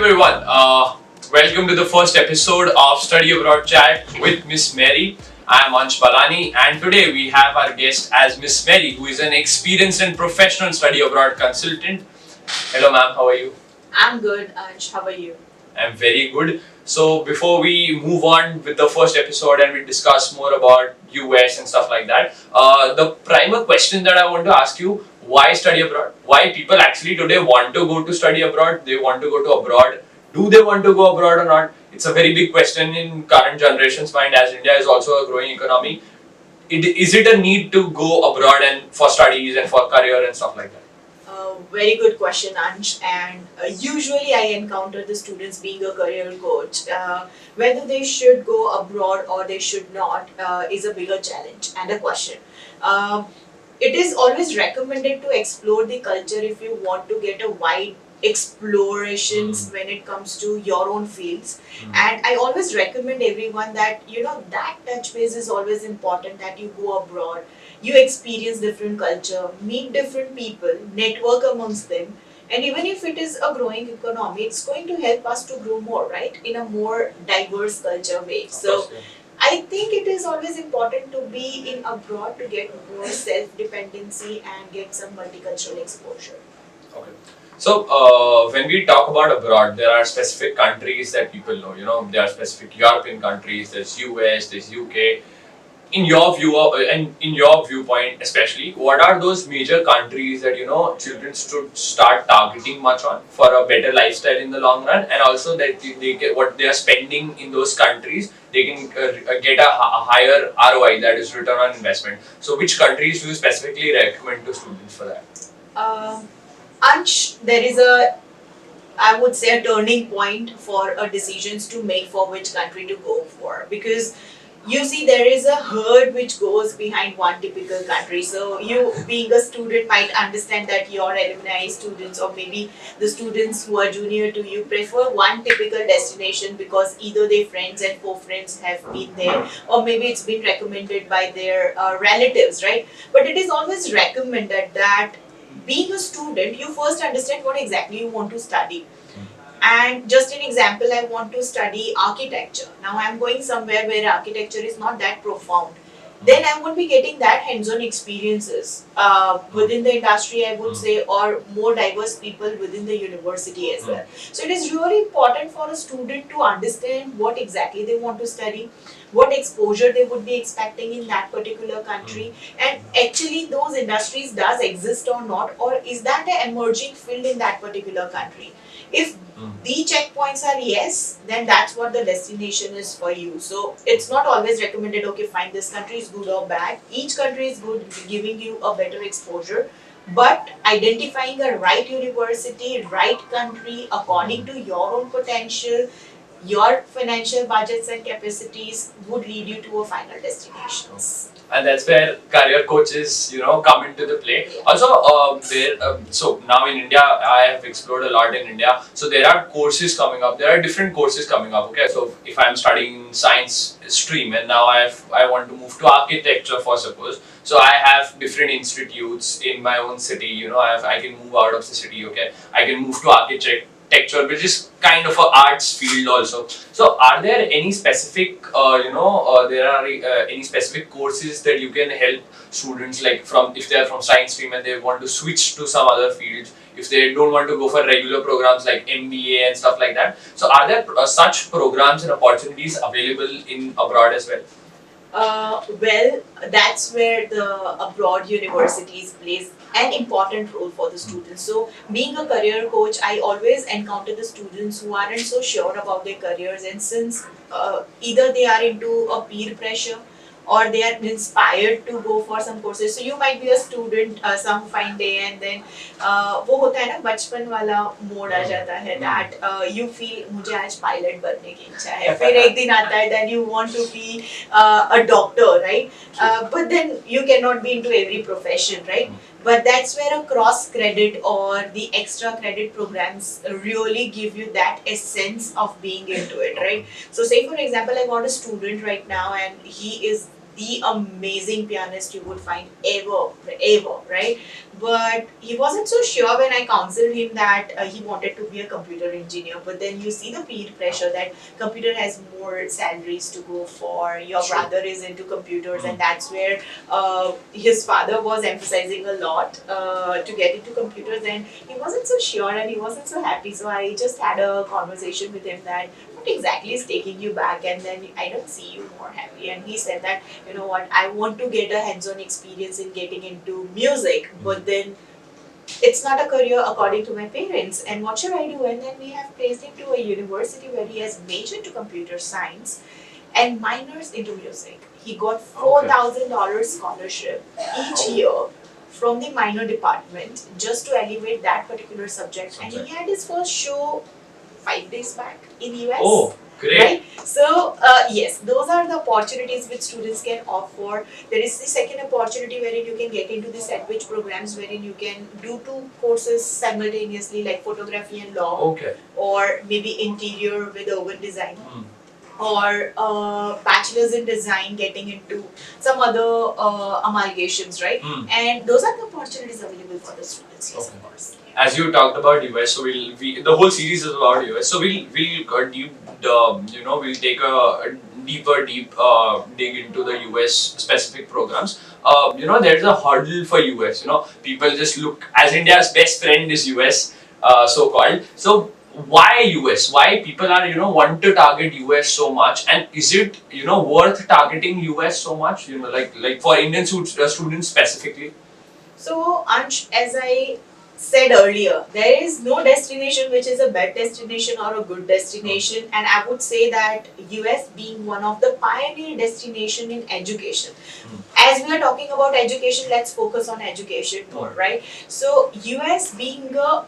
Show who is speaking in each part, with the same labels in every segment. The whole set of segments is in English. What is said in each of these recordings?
Speaker 1: everyone. Welcome to the first episode of Study Abroad Chat with Miss Mary. I am Ansh Balani, and today we have our guest as Miss Mary, who is an experienced and professional study abroad consultant. Hello, ma'am. How are you?
Speaker 2: I'm good, Ansh. How are you?
Speaker 1: I'm very good. So before we move on with the first episode and we discuss more about US and stuff like that, the primer question that I want to ask you: why study abroad? Why people actually today want to go to study abroad? They want to go to abroad. Do they want to go abroad or not? It's a very big question in current generation's mind, as India is also a growing economy. Is it a need to go abroad and for studies and for career and stuff like that?
Speaker 2: Very good question, Ansh. And usually I encounter the students being a career coach. Whether they should go abroad or they should not is a bigger challenge and a question. It is always recommended to explore the culture if you want to get a wide explorations when it comes to your own fields. And I always recommend everyone that that touch base is always important, that you go abroad, you experience different culture, meet different people, network amongst them. And even if it is a growing economy, it's going to help us to grow more, right? In a more diverse culture way. So I think it is always important to be in abroad to get more self-dependency and get some multicultural exposure.
Speaker 1: Okay. So, when we talk about abroad, there are specific countries that people know. There are specific European countries. There's US. There's UK. In your view, and in your viewpoint, especially, what are those major countries that children should start targeting much on for a better lifestyle in the long run, and also that they get what they are spending in those countries, they can get a higher ROI, that is return on investment. So, which countries do you specifically recommend to students for that?
Speaker 2: Ansh, there is I would say, a turning point for a decisions to make for which country to go for, because you see there is a herd which goes behind one typical country. So you being a student might understand that your alumni students, or maybe the students who are junior to you, prefer one typical destination because either their friends and co-friends have been there, or maybe it's been recommended by their relatives, right? But it is always recommended that being a student, you first understand what exactly you want to study. And just an example, I want to study architecture. Now I'm going somewhere where architecture is not that profound. Then I won't be getting that hands-on experiences within the industry, I would say, or more diverse people within the university as well. So it is really important for a student to understand what exactly they want to study, what exposure they would be expecting in that particular country, and actually those industries does exist or not, or is that an emerging field in that particular country. If the checkpoints are yes, then that's what the destination is for you. So it's not always recommended, okay, fine, this country is good or bad. Each country is good, giving you a better exposure. But identifying a right university, right country, according to your own potential, your financial budgets and capacities would lead you to a final destination.
Speaker 1: And that's where career coaches, come into the play. Also, so now in India, I have explored a lot in India. So there are courses coming up. There are different courses coming up. Okay, so if I'm studying science stream and now I want to move to architecture, for suppose. So I have different institutes in my own city. I can move out of the city. Okay, I can move to architecture, which is kind of an arts field also. So, are there any specific, any specific courses that you can help students, like if they are from science stream and they want to switch to some other fields, if they don't want to go for regular programs like MBA and stuff like that. So, are there such programs and opportunities available in abroad as well?
Speaker 2: Well, that's where the abroad universities plays an important role for the students. So, being a career coach, I always encounter the students who aren't so sure about their careers, and since either they are into a peer pressure or they are inspired to go for some courses. So you might be a student some fine day, and then वो होता है ना, बचपन वाला mode आ जाता है that you feel मुझे आज पायलट बनने की इच्छा है, फिर एक दिन आता है that you want to be a doctor, right? But then you cannot be into every profession, right? But that's where a cross credit or the extra credit programs really give you that essence of being into it, right? So say for example, I got a student right now and he is the amazing pianist you would find ever, right? But he wasn't so sure when I counseled him that he wanted to be a computer engineer. But then you see the peer pressure that computer has more salaries to go for. Your
Speaker 1: Sure.
Speaker 2: brother is into computers,
Speaker 1: Mm.
Speaker 2: and that's where his father was emphasizing a lot to get into computers, and he wasn't so sure and he wasn't so happy. So I just had a conversation with him that what exactly is taking you back, and then I don't see you more happy. And he said that, you know what, I want to get a hands-on experience in getting into music, but then it's not a career according to my parents, and what should I do? And then we have placed him to a university where he has majored to computer science and minors into music. He got $4,000 scholarship each year from the minor department just to elevate that particular subject. And he had his first show 5 days back in US.
Speaker 1: Oh, great.
Speaker 2: Right? So, yes, those are the opportunities which students can opt for. There is the second opportunity wherein you can get into the sandwich programs wherein you can do 2 courses simultaneously, like photography and law,
Speaker 1: Okay.
Speaker 2: or maybe interior with urban design,
Speaker 1: Mm.
Speaker 2: or bachelor's in design getting into some other amalgamations, right?
Speaker 1: Mm.
Speaker 2: And those are the opportunities available for the students, yes,
Speaker 1: Okay.
Speaker 2: of course.
Speaker 1: As you talked about US, so the whole series is about US. So we'll take a deep dig into the US specific programs. There's a hurdle for US. People just look, as India's best friend is US, so called. So why US? Why people are want to target US so much, and is it worth targeting US so much? Like for Indian students specifically.
Speaker 2: So, Ansh, as I said earlier, there is no destination which is a bad destination or a good destination, and I would say that US being one of the pioneer destination in education. As we are talking about education, let's focus on education more, right? So, US being a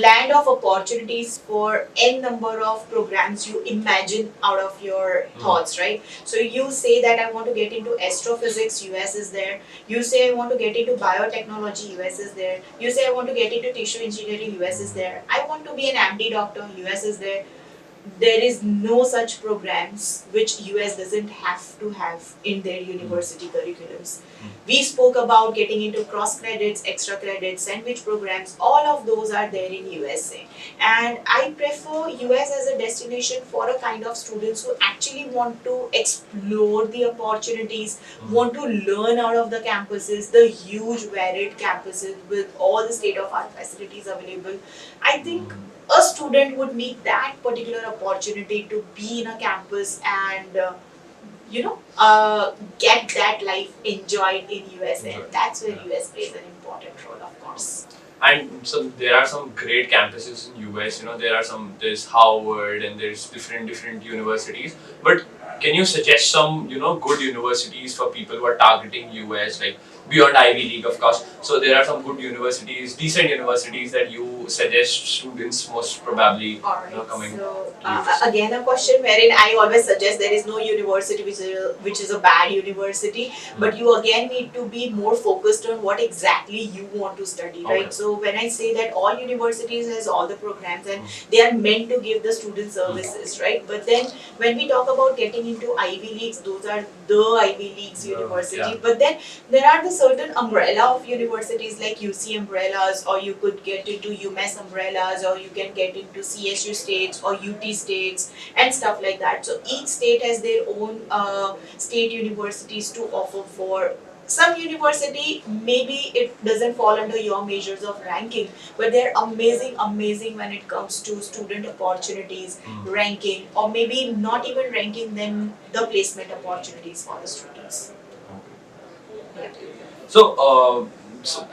Speaker 2: land of opportunities for n number of programs you imagine out of your thoughts, right? So you say that I want to get into astrophysics, US is there. You say I want to get into biotechnology, US is there. You say I want to get into tissue engineering, US is there. I want to be an MD doctor, US is there. There is no such programs which US doesn't have to have in their university curriculums. We spoke about getting into cross credits, extra credits, sandwich programs. All of those are there in USA, and I prefer US as a destination for a kind of students who actually want to explore the opportunities, want to learn out of the campuses, the huge varied campuses with all the state of art facilities available. I think a student would need that particular opportunity to be in a campus and get that life enjoyed in USA.
Speaker 1: Enjoy.
Speaker 2: That's where
Speaker 1: Yeah.
Speaker 2: US plays an important role, of course.
Speaker 1: And so there are some great campuses in US. There's Harvard and there's different universities. But can you suggest some good universities for people who are targeting US, like beyond Ivy League, of course? So there are some good universities, decent universities that you suggest students most probably
Speaker 2: Alright,
Speaker 1: coming.
Speaker 2: so
Speaker 1: to US.
Speaker 2: again a question wherein I always suggest there is no university which is a bad university, but you again need to be more focused on what exactly you want to study, right?
Speaker 1: Okay.
Speaker 2: So when I say that all universities has all the programs and they are meant to give the student services, right? But then when we talk about getting into Ivy Leagues, those are the Ivy Leagues university.
Speaker 1: Yeah.
Speaker 2: But then there are the certain umbrella of universities like UC umbrellas, or you could get into UMass umbrellas, or you can get into CSU states or UT states and stuff like that. So each state has their own state universities to offer for. Some university, maybe it doesn't fall under your measures of ranking, but they're amazing when it comes to student opportunities, ranking, or maybe not even ranking them, the placement opportunities for the students. Yeah.
Speaker 1: So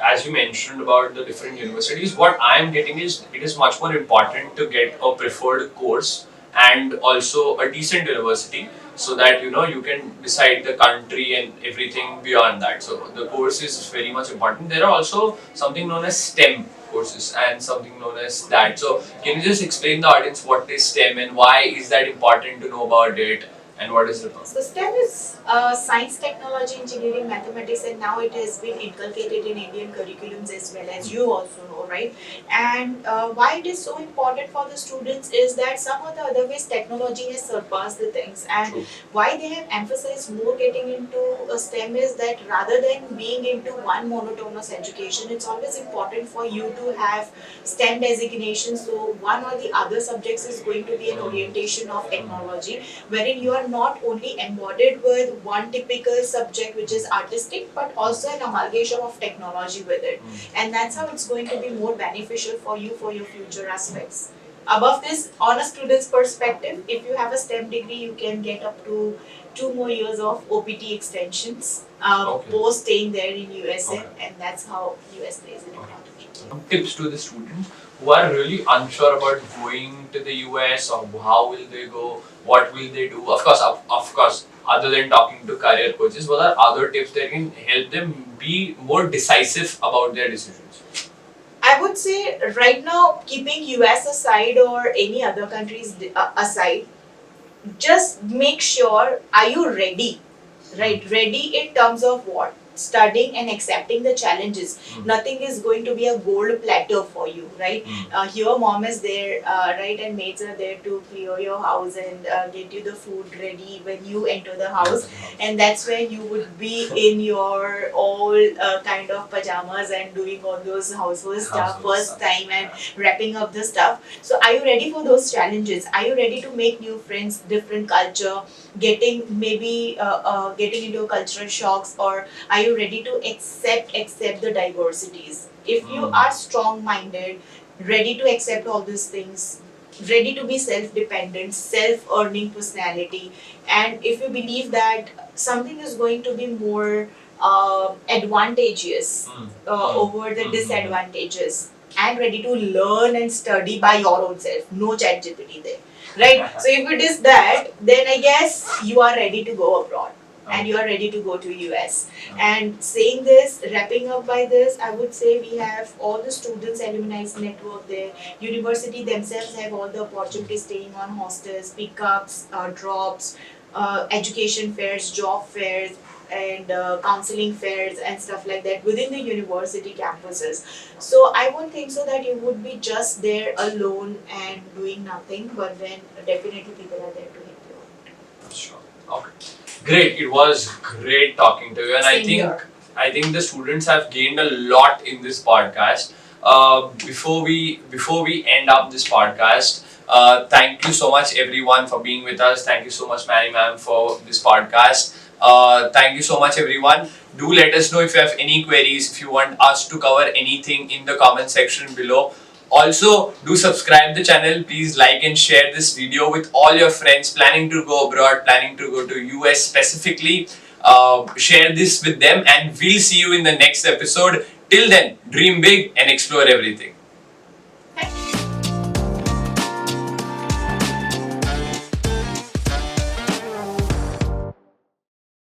Speaker 1: as you mentioned about the different universities, what I am getting is it is much more important to get a preferred course and also a decent university, so that you can decide the country and everything beyond that. So the course is very much important. There are also something known as STEM courses and something known as that. So can you just explain the audience what is STEM and why is that important to know about it? And what is it about?
Speaker 2: So STEM is science, technology, engineering, mathematics, and now it has been inculcated in Indian curriculums as well, as you also know, right? And why it is so important for the students is that some or the other ways technology has surpassed the things, and
Speaker 1: True.
Speaker 2: why they have emphasized more getting into STEM is that rather than being into one monotonous education, it's always important for you to have STEM designation. So one or the other subjects is going to be an orientation of technology, wherein you are not only embodied with one typical subject which is artistic, but also an amalgamation of technology with it. And that's how it's going to be more beneficial for you for your future aspects. Above this, on a student's perspective, if you have a STEM degree, you can get up to 2 more years of OPT extensions
Speaker 1: Okay.
Speaker 2: post staying there in USA,
Speaker 1: Okay.
Speaker 2: and that's how US plays an advantage.
Speaker 1: Some tips to the students who are really unsure about going to the US, or how will they go, what will they do. Of course, other than talking to career coaches, what are other tips that can help them be more decisive about their decisions?
Speaker 2: I would say right now, keeping US aside or any other countries aside, just make sure, are you ready? Right, ready in terms of what? Studying and accepting the challenges. Nothing is going to be a gold platter for you, right? Here mom is there, right, and maids are there to clear your house and get you the food ready when you enter the house, and that's where you would be in your all kind of pajamas and doing all those household stuff
Speaker 1: Household
Speaker 2: first
Speaker 1: stuff.
Speaker 2: time and wrapping up the stuff. So are you ready for those challenges? Are you ready to make new friends, different culture, getting getting into cultural shocks, or are you ready to accept the diversities? If you are strong minded, ready to accept all these things, ready to be self dependent, self earning personality, and if you believe that something is going to be more advantageous over the disadvantages, and ready to learn and study by your own self, no chat GPT there, right? So if it is that, then I guess you are ready to go abroad and you are ready to go to US. And saying this, wrapping up by this, I would say we have all the students alumni network there. University themselves have all the opportunities, staying on hostels, pickups, drops, education fairs, job fairs, and counseling fairs and stuff like that within the university campuses. So I won't think so that you would be just there alone and doing nothing, but then definitely people are there to help you.
Speaker 1: Sure. Okay. Great. It was great talking to you, and
Speaker 2: Same here.
Speaker 1: I think the students have gained a lot in this podcast. Before we end up this podcast, thank you so much everyone for being with us. Thank you so much, Mary ma'am, for this podcast. Thank you so much everyone. Do let us know if you have any queries, if you want us to cover anything in the comment section below. Also, do subscribe the channel. Please like and share this video with all your friends planning to go abroad, planning to go to US specifically. Share this with them, and we'll see you in the next episode. Till then, dream big and explore everything.